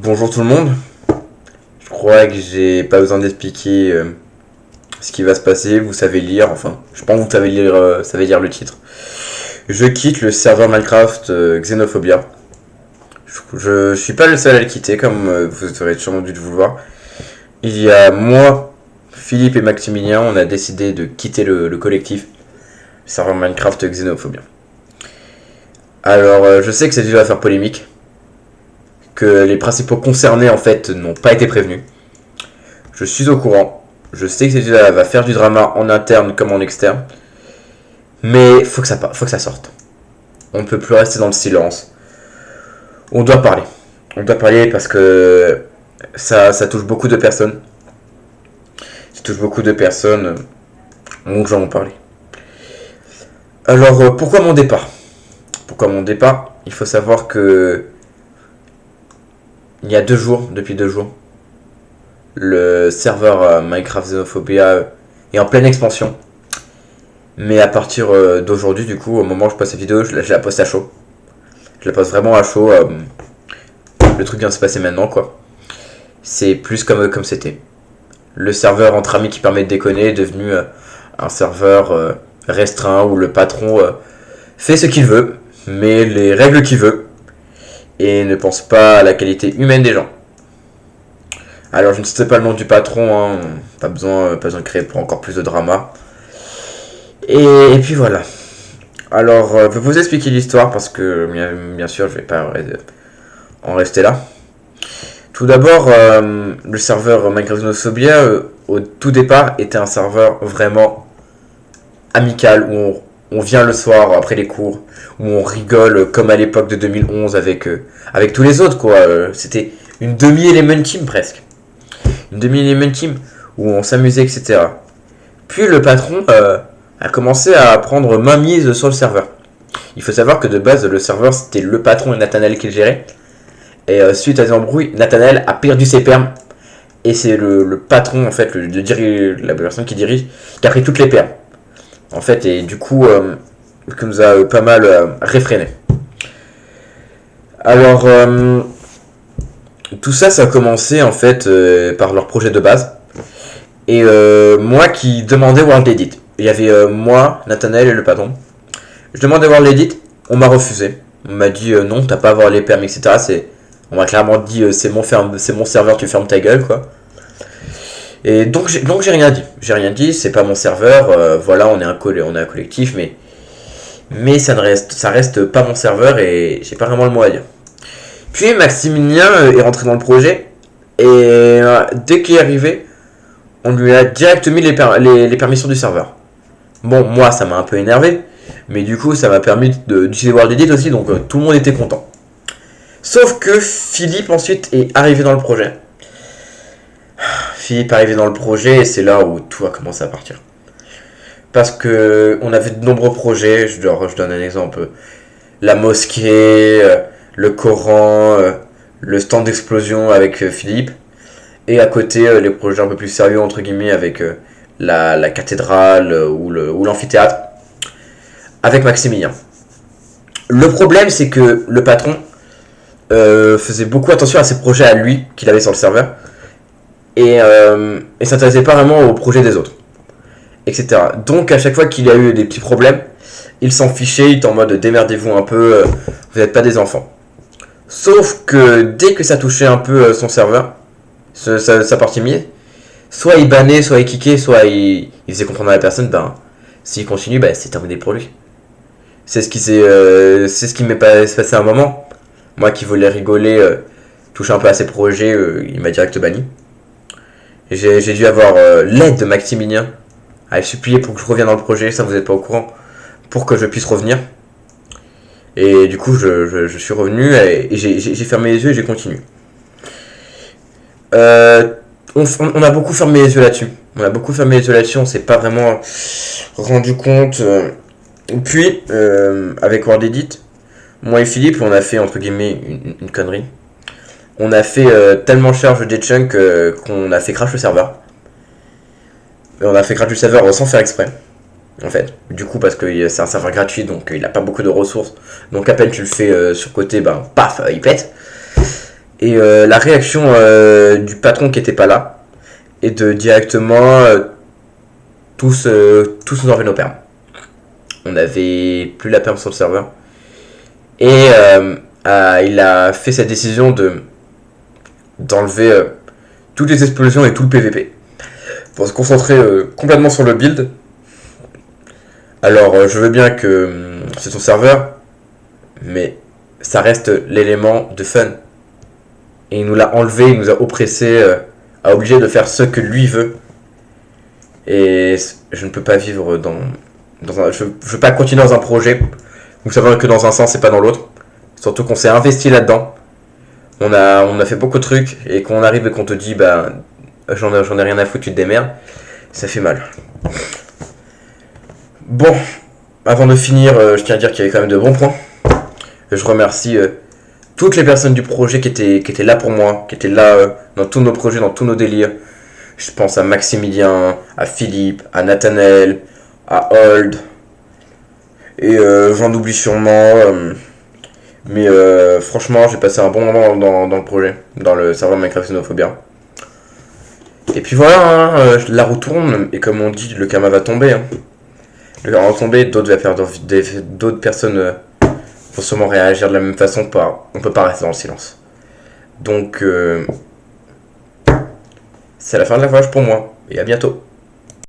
Bonjour tout le monde, je crois que j'ai pas besoin d'expliquer ce qui va se passer, vous savez lire, enfin, je pense que vous savez lire le titre. Je quitte le serveur Minecraft Xenophobia. Je suis pas le seul à le quitter, comme vous aurez sûrement dû le voir. Il y a moi, Philippe et Maximilien, on a décidé de quitter le collectif serveur Minecraft Xenophobia. Alors, je sais que cette vidéo va faire polémique, que les principaux concernés en fait n'ont pas été prévenus. Je suis au courant. Je sais que cette vidéo va faire du drama en interne comme en externe. Mais faut que ça sorte. On ne peut plus rester dans le silence. On doit parler. On doit parler parce que ça touche beaucoup de personnes. Ça touche beaucoup de personnes. Donc j'en ai parlé. Alors pourquoi mon départ? Pourquoi mon départ? Il faut savoir que il y a depuis 2 jours, le serveur Minecraft Xenophobia est en pleine expansion. Mais à partir d'aujourd'hui, du coup, au moment où je poste cette vidéo, je la poste à chaud. Je la poste vraiment à chaud. Le truc vient de se passer maintenant, quoi. C'est plus comme c'était. Le serveur entre amis qui permet de déconner est devenu un serveur restreint où le patron fait ce qu'il veut, mais les règles qu'il veut, et ne pense pas à la qualité humaine des gens. Alors je ne sais pas le nom du patron, hein, pas besoin de créer pour encore plus de drama. Et puis voilà. Alors je vais vous expliquer l'histoire parce que bien sûr je vais pas en rester là. Tout d'abord, le serveur Minecraft Xenophobia au tout départ était un serveur vraiment amical où on vient le soir après les cours, où on rigole comme à l'époque de 2011 avec tous les autres, quoi. C'était une demi-element team presque. Une demi-element team où on s'amusait, etc. Puis le patron a commencé à prendre mainmise sur le serveur. Il faut savoir que de base, le serveur, c'était le patron et Nathanael qui le gérait. Et suite à des embrouilles, Nathanael a perdu ses permes. Et c'est le patron, en fait, la personne qui dirige, qui a pris toutes les permes. En fait, et du coup, qui nous a pas mal réfréné. Alors, tout ça a commencé en fait par leur projet de base. Et moi qui demandais World Edit. Il y avait moi, Nathanael et le patron. Je demandais World Edit, on m'a refusé. On m'a dit non, t'as pas à avoir les permis, etc. On m'a clairement dit c'est mon serveur, tu fermes ta gueule, quoi. Et donc j'ai rien dit. J'ai rien dit, c'est pas mon serveur, voilà, on est un collectif, mais ça reste pas mon serveur et j'ai pas vraiment le mot à dire. Puis Maximilien est rentré dans le projet et dès qu'il est arrivé, on lui a direct mis les permissions du serveur. Bon, moi ça m'a un peu énervé, mais du coup ça m'a permis d'utiliser World Edit aussi, donc tout le monde était content. Sauf que Philippe ensuite est arrivé dans le projet. Philippe est arrivé dans le projet et c'est là où tout a commencé à partir. Parce que on avait de nombreux projets, je donne un exemple. La mosquée, le Coran, le stand d'explosion avec Philippe. Et à côté, les projets un peu plus sérieux, entre guillemets, avec la cathédrale ou l'amphithéâtre. Avec Maximilien. Le problème, c'est que le patron faisait beaucoup attention à ses projets à lui, qu'il avait sur le serveur. Et s'intéressait pas vraiment aux projets des autres, etc. Donc à chaque fois qu'il y a eu des petits problèmes, il s'en fichait, il était en mode démerdez-vous un peu, vous n'êtes pas des enfants. Sauf que dès que ça touchait un peu son serveur, sa partie mise, soit il bannait, soit il kickait, soit il faisait comprendre à la personne, ben s'il continue, ben c'est terminé pour lui. C'est ce qui m'est passé à un moment. Moi qui voulais rigoler, toucher un peu à ses projets, il m'a direct banni. J'ai dû avoir l'aide de Maximilien à supplier pour que je revienne dans le projet, ça vous n'êtes pas au courant, pour que je puisse revenir. Et du coup, je suis revenu et j'ai fermé les yeux et j'ai continué. On a beaucoup fermé les yeux là-dessus. On s'est pas vraiment rendu compte. Puis, avec World Edit, moi et Philippe, on a fait entre guillemets une connerie. On a fait tellement charge des chunks qu'on a fait crash le serveur. Et on a fait crash le serveur sans faire exprès. En fait, du coup, parce que c'est un serveur gratuit, donc il a pas beaucoup de ressources. Donc à peine tu le fais sur côté, ben paf, il pète. Et la réaction du patron qui était pas là, et de directement tous nous enlever nos permes. On avait plus la perme sur le serveur. Et il a fait cette décision d'enlever toutes les explosions et tout le PVP pour se concentrer complètement sur le build. Alors je veux bien que c'est son serveur, mais ça reste l'élément de fun. Et il nous l'a enlevé, il nous a oppressé, a obligé de faire ce que lui veut. Et je ne peux pas vivre dans un... Je veux pas continuer dans un projet où ça va que dans un sens et pas dans l'autre. Surtout qu'on s'est investi là-dedans. On a fait beaucoup de trucs, et quand on arrive et qu'on te dit bah j'en ai rien à foutre, tu te démerdes, ça fait mal. Bon, avant de finir, je tiens à dire qu'il y avait quand même de bons points. Je remercie toutes les personnes du projet qui étaient là pour moi, qui étaient là dans tous nos projets, dans tous nos délires. Je pense à Maximilien, à Philippe, à Nathanaël, à Old, et j'en oublie sûrement. Mais franchement, j'ai passé un bon moment dans le projet, dans le serveur Minecraft Xenophobia. Et puis voilà, hein, la roue tourne, et comme on dit, le karma va tomber. Hein. Le karma va tomber, d'autres personnes vont sûrement réagir de la même façon. On peut pas rester dans le silence. Donc, c'est la fin de la voyage pour moi, et à bientôt.